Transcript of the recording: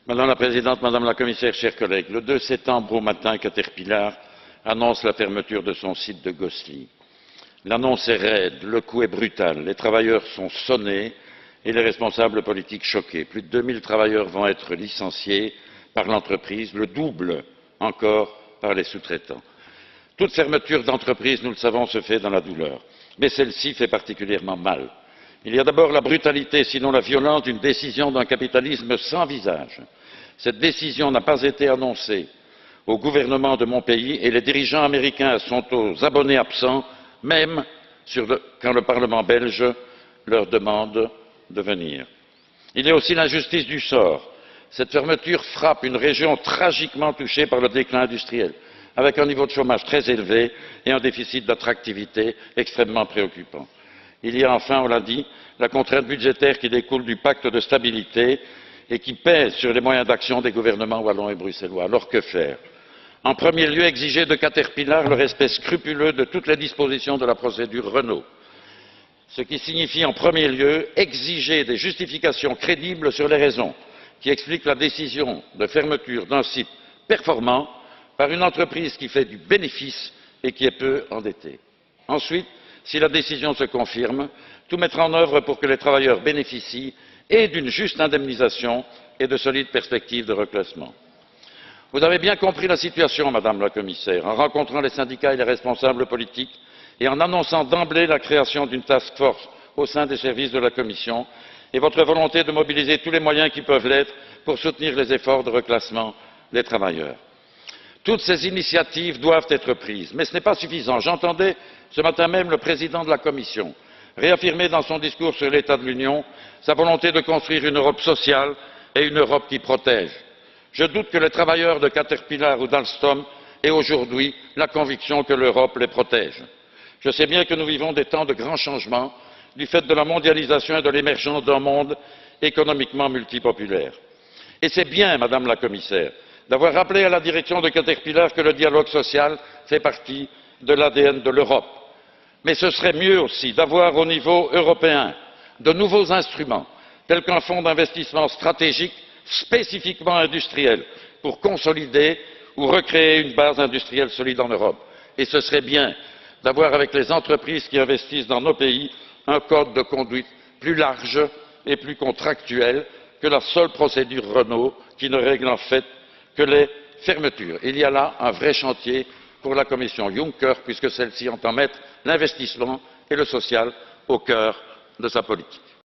Madame la Présidente, Madame la Commissaire, chers collègues, le 2 septembre au matin, Caterpillar annonce la fermeture de son site de Gosselies. L'annonce est raide, le coup est brutal, les travailleurs sont sonnés et les responsables politiques choqués. Plus de 2000 travailleurs vont être licenciés par l'entreprise, le double encore par les sous-traitants. Toute fermeture d'entreprise, nous le savons, se fait dans la douleur, mais celle-ci fait particulièrement mal. Il y a d'abord la brutalité, sinon la violence, d'une décision d'un capitalisme sans visage. Cette décision n'a pas été annoncée au gouvernement de mon pays et les dirigeants américains sont aux abonnés absents, même quand le Parlement belge leur demande de venir. Il y a aussi l'injustice du sort. Cette fermeture frappe une région tragiquement touchée par le déclin industriel, avec un niveau de chômage très élevé et un déficit d'attractivité extrêmement préoccupant. Il y a enfin, on l'a dit, la contrainte budgétaire qui découle du pacte de stabilité et qui pèse sur les moyens d'action des gouvernements wallons et bruxellois. Alors que faire? En premier lieu, exiger de Caterpillar le respect scrupuleux de toutes les dispositions de la procédure Renault, ce qui signifie en premier lieu exiger des justifications crédibles sur les raisons qui expliquent la décision de fermeture d'un site performant par une entreprise qui fait du bénéfice et qui est peu endettée. Ensuite, si la décision se confirme, tout mettre en œuvre pour que les travailleurs bénéficient et d'une juste indemnisation et de solides perspectives de reclassement. Vous avez bien compris la situation, Madame la Commissaire, en rencontrant les syndicats et les responsables politiques et en annonçant d'emblée la création d'une task force au sein des services de la Commission et votre volonté de mobiliser tous les moyens qui peuvent l'être pour soutenir les efforts de reclassement des travailleurs. Toutes ces initiatives doivent être prises, mais ce n'est pas suffisant. J'entendais ce matin même le président de la Commission réaffirmer dans son discours sur l'état de l'Union sa volonté de construire une Europe sociale et une Europe qui protège. Je doute que les travailleurs de Caterpillar ou d'Alstom aient aujourd'hui la conviction que l'Europe les protège. Je sais bien que nous vivons des temps de grands changements du fait de la mondialisation et de l'émergence d'un monde économiquement multipolaire. Et c'est bien, Madame la Commissaire, d'avoir rappelé à la direction de Caterpillar que le dialogue social fait partie de l'ADN de l'Europe. Mais ce serait mieux aussi d'avoir au niveau européen de nouveaux instruments, tels qu'un fonds d'investissement stratégique spécifiquement industriel pour consolider ou recréer une base industrielle solide en Europe. Et ce serait bien d'avoir avec les entreprises qui investissent dans nos pays un code de conduite plus large et plus contractuel que la seule procédure Renault qui ne règle en fait que les fermetures. Il y a là un vrai chantier pour la commission Juncker puisque celle-ci entend mettre l'investissement et le social au cœur de sa politique.